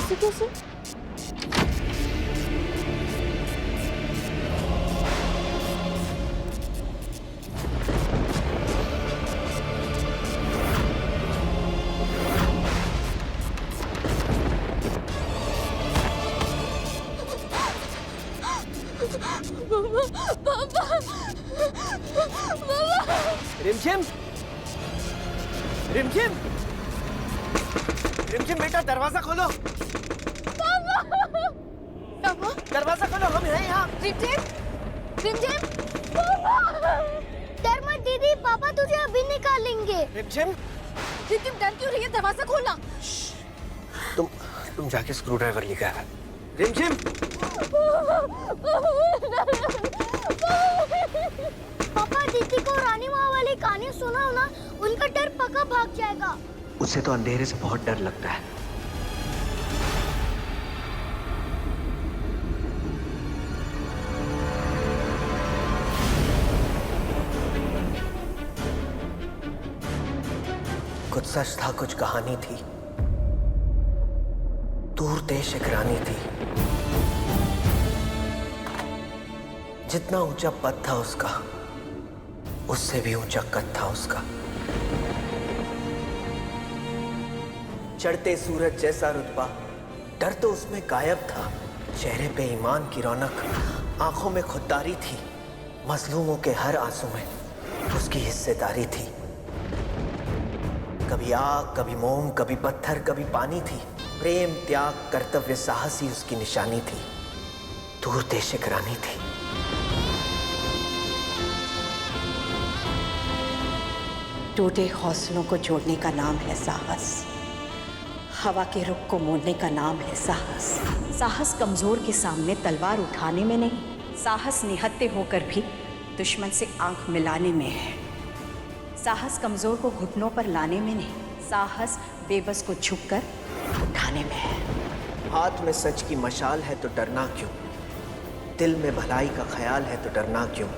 ऐसे कैसे? रिमझिम, रिमझिम, रिमझिम बेटा दरवाजा खोलो। दरवाजा खोलो, हम हैं यहाँ। रिमझिम, रिमझिम, डर मत दीदी, पापा तुझे अभी निकालेंगे। रिमझिम, रिमझिम डर क्यों रही है? दरवाजा खोलना। तुम जाके स्क्रू ड्राइवर लेकर आ। रिमझिम, पापा दीदी को रानी माँ वाली कहानी सुनाओ ना, उनका डर पक्का भाग जाएगा। उसे तो अंधेरे से बहुत डर लगता है। कुछ सच था, कुछ कहानी थी। दूर देश एक रानी थी। जितना ऊंचा पद था उसका, उससे भी ऊंचा कद था उसका। चढ़ते सूरज जैसा रुतबा, डर तो उसमें गायब था। चेहरे पे ईमान की रौनक, आंखों में खुददारी थी। मजलूमों के हर आंसू में उसकी हिस्सेदारी थी। कभी आग, कभी मोम, कभी पत्थर, कभी पानी थी। प्रेम, त्याग, कर्तव्य, साहस ही उसकी निशानी थी। दूर देश एक रानी थी। टूटे हौसलों को जोड़ने का नाम है साहस। हवा के रुख को मोड़ने का नाम है साहस। साहस कमजोर के सामने तलवार उठाने में नहीं, साहस निहत्थे होकर भी दुश्मन से आंख मिलाने में है। साहस कमजोर को घुटनों पर लाने में नहीं, साहस बेबस को झुककर उठाने में है। हाथ में सच की मशाल है तो डरना क्यों? दिल में भलाई का ख्याल है तो डरना क्यों?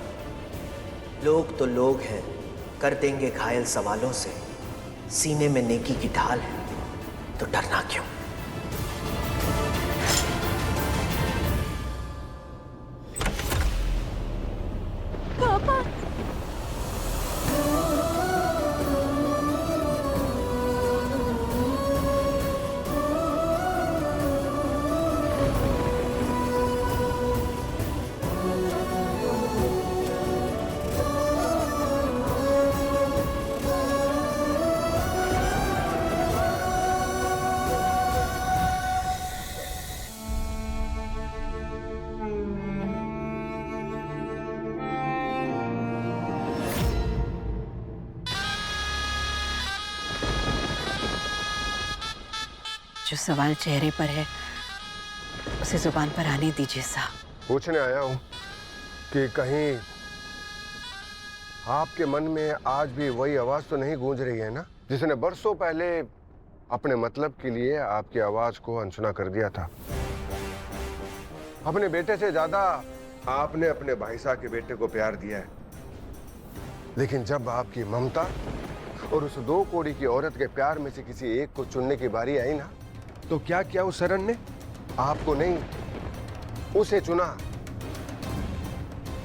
लोग तो लोग हैं, कर देंगे घायल सवालों से। सीने में नेकी की ढाल है तो डरना क्यों? पापा जो सवाल चेहरे पर है उसे जुबान पर आने दीजिए साहब। पूछने आया हूं कि कहीं आपके मन में आज भी वही आवाज तो नहीं गूंज रही है ना, जिसने बरसों पहले अपने मतलब के लिए आपकी आवाज को अनसुना कर दिया था। अपने बेटे से ज्यादा आपने अपने भाई साहब के बेटे को प्यार दिया है, लेकिन जब आपकी ममता और उस 2 कौड़ी की औरत के प्यार में से किसी एक को चुनने की बारी आई ना, तो क्या किया उस शरण ने? आपको नहीं, उसे चुना।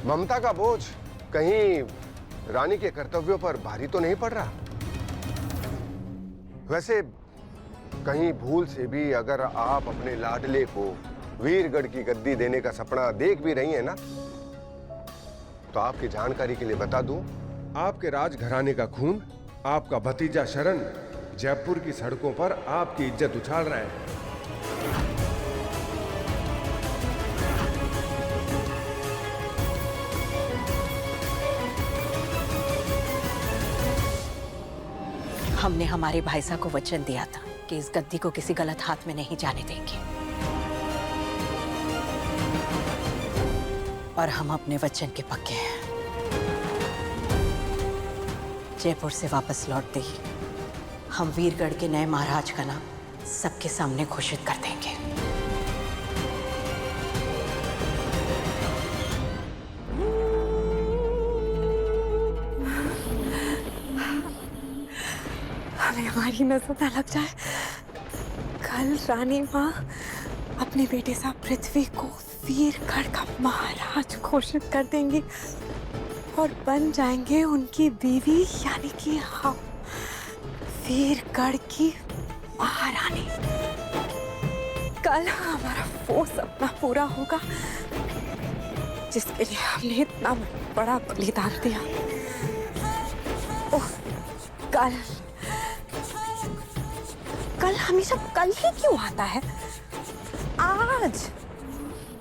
ममता का बोझ कहीं रानी के कर्तव्यों पर भारी तो नहीं पड़ रहा? वैसे कहीं भूल से भी अगर आप अपने लाडले को वीरगढ़ की गद्दी देने का सपना देख भी रही हैं ना, तो आपकी जानकारी के लिए बता दूं, आपके राजघराने का खून, आपका भतीजा शरण जयपुर की सड़कों पर आपकी इज्जत उछाल रहा है। हमने हमारे भाई साहब को वचन दिया था कि इस गद्दी को किसी गलत हाथ में नहीं जाने देंगे, और हम अपने वचन के पक्के हैं। जयपुर से वापस लौटते ही हम वीरगढ़ के नए महाराज का नाम सबके सामने घोषित कर देंगे। हमें हमारी नजर न लग जाए, कल रानी माँ अपने बेटे साहब पृथ्वी को वीरगढ़ का महाराज घोषित कर देंगी और बन जाएंगे उनकी बीवी, यानी कि हम वीरगढ़ की महारानी। कल हमारा वो सपना पूरा होगा जिसके लिए हमने इतना बड़ा बलिदान दिया। ओह, कल हमेशा कल ही क्यों आता है?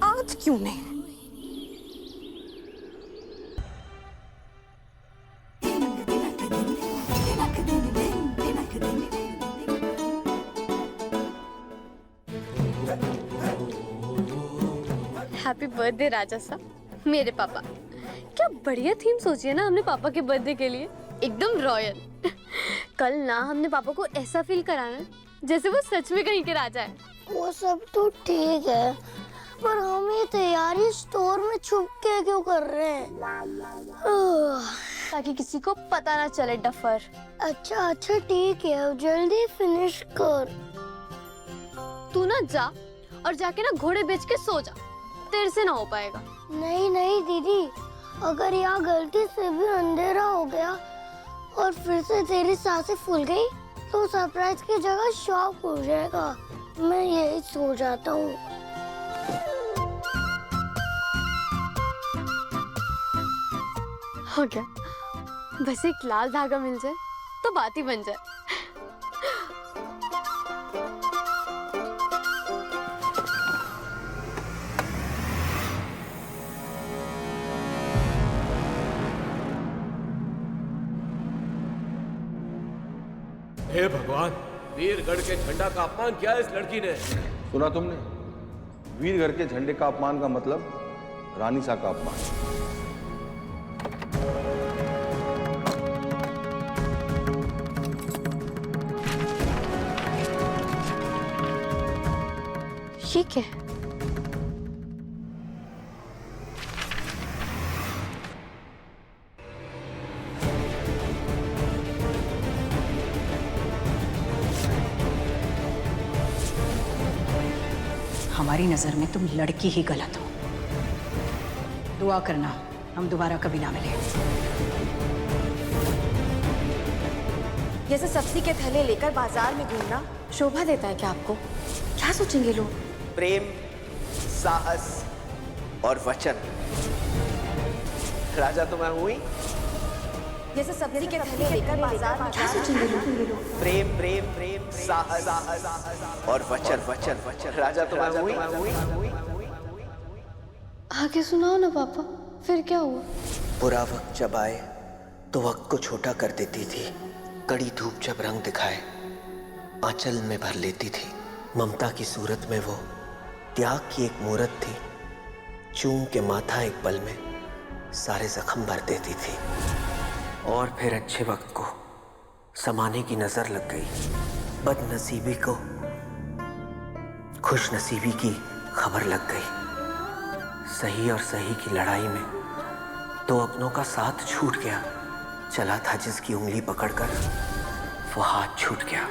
आज क्यों नहीं? हैप्पी बर्थडे राजा साहब, मेरे पापा। क्या बढ़िया थीम सोची है ना हमने पापा के बर्थडे के लिए, एकदम रॉयल। कल ना हमने पापा को ऐसा फील कराना है जैसे वो सच में कहीं के राजा है। वो सब तो ठीक है, पर हम ये तैयारी स्टोर में छुप के क्यों कर रहे हैं? ताकि किसी को पता ना चले डफर। अच्छा ठीक है, अब जल्दी फिनिश कर। तू ना जा और जाके ना घोड़े बेच के सो जा, तेरे से ना हो पाएगा। नहीं दीदी, अगर यहाँ गलती से भी अंधेरा हो गया और फिर से तेरी सांसें फूल गई तो सरप्राइज की जगह शॉक हो जाएगा। मैं यही सो जाता हूँ। हो गया, बस एक लाल धागा मिल जाए तो बात ही बन जाए। हे भगवान, वीरगढ़ के झंडा का अपमान किया इस लड़की ने। सुना तुमने? वीरगढ़ के झंडे का अपमान का मतलब रानी सा का अपमान। ये क्या है? हमारी नजर में तुम लड़की ही गलत हो। दुआ करना हम दोबारा कभी ना मिले। जैसे सब्जी के थैले लेकर बाजार में घूमना शोभा देता है क्या आपको? क्या सोचेंगे लोग? प्रेम, साहस और वचन। राजा तो मैं हुई। जैसे सब्जी के थैले लेकर बाजार में क्या सोचेंगे लोग? प्रेम प्रेम प्रेम साहस और वचन। राजा तो मैं हुई। आगे सुनाओ ना पापा, फिर क्या हुआ? बुरा वक्त जब आए तो वक्त को छोटा कर देती थी। कड़ी धूप जब रंग दिखाए आंचल में भर लेती थी। ममता की सूरत में वो त्याग की एक मूरत थी। चूम के माथा एक पल में सारे जख्म भर देती थी। और फिर अच्छे वक्त को समाने की नजर लग गई। बदनसीबी को खुशनसीबी की खबर लग गई। सही और सही की लड़ाई में दो अपनों का साथ छूट गया। चला था जिसकी उंगली पकड़कर वो हाथ छूट गया।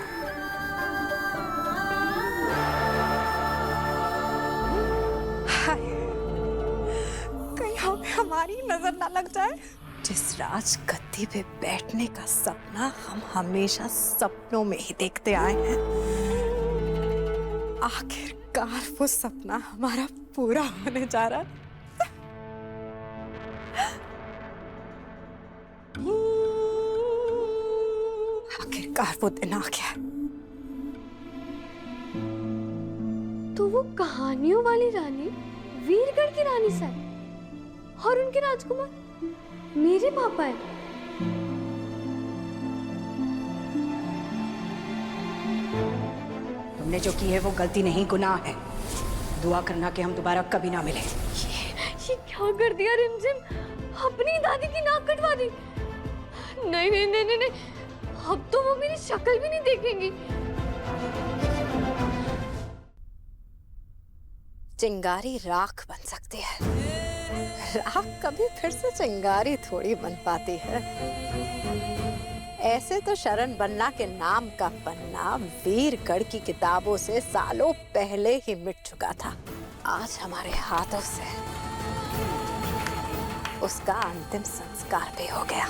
कहीं हमारी नजर ना लग जाए। जिस राज गद्दी पे बैठने का सपना हम हमेशा सपनों में ही देखते आए हैं, आखिरकार वो सपना हमारा पूरा होने जा रहा है। आखिरकार वो दिन आ गया। तो वो कहानियों वाली रानी वीरगढ़ की रानी सा है और उनके राजकुमार मेरे पापा है। तुमने जो की है वो गलती नहीं, गुनाह है। दुआ करना कि हम दोबारा कभी ना मिले। ये क्या कर दिया रिमझिम? अपनी दादी की नाक कटवा दी। नहीं नहीं नहीं नहीं, नहीं। अब तो वो मेरी शक्ल भी नहीं देखेंगी। चिंगारी राख बन सकती है, राख कभी फिर से चिंगारी थोड़ी बन पाती है। ऐसे तो शरण बनना के नाम का पन्ना वीरगढ़ की किताबों से सालों पहले ही मिट चुका था। आज हमारे हाथों से उसका अंतिम संस्कार भी हो गया।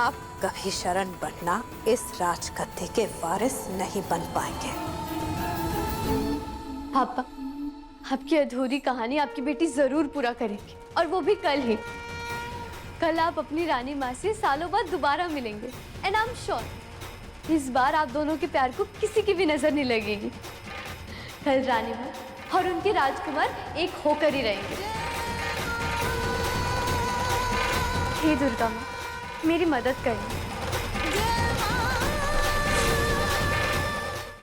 अब कभी शरण बनना इस राजगद्दी के वारिस नहीं बन पाएंगे। पापा, आपकी अधूरी कहानी आपकी बेटी जरूर पूरा करेगी, और वो भी कल ही। कल आप अपनी रानी माँ से सालों बाद दोबारा मिलेंगे, एंड आई एम श्योर इस बार आप दोनों के प्यार को किसी की भी नजर नहीं लगेगी। कल रानी माँ और उनके राजकुमार एक होकर ही रहेंगे। हे दुर्गा माँ, मेरी मदद करें।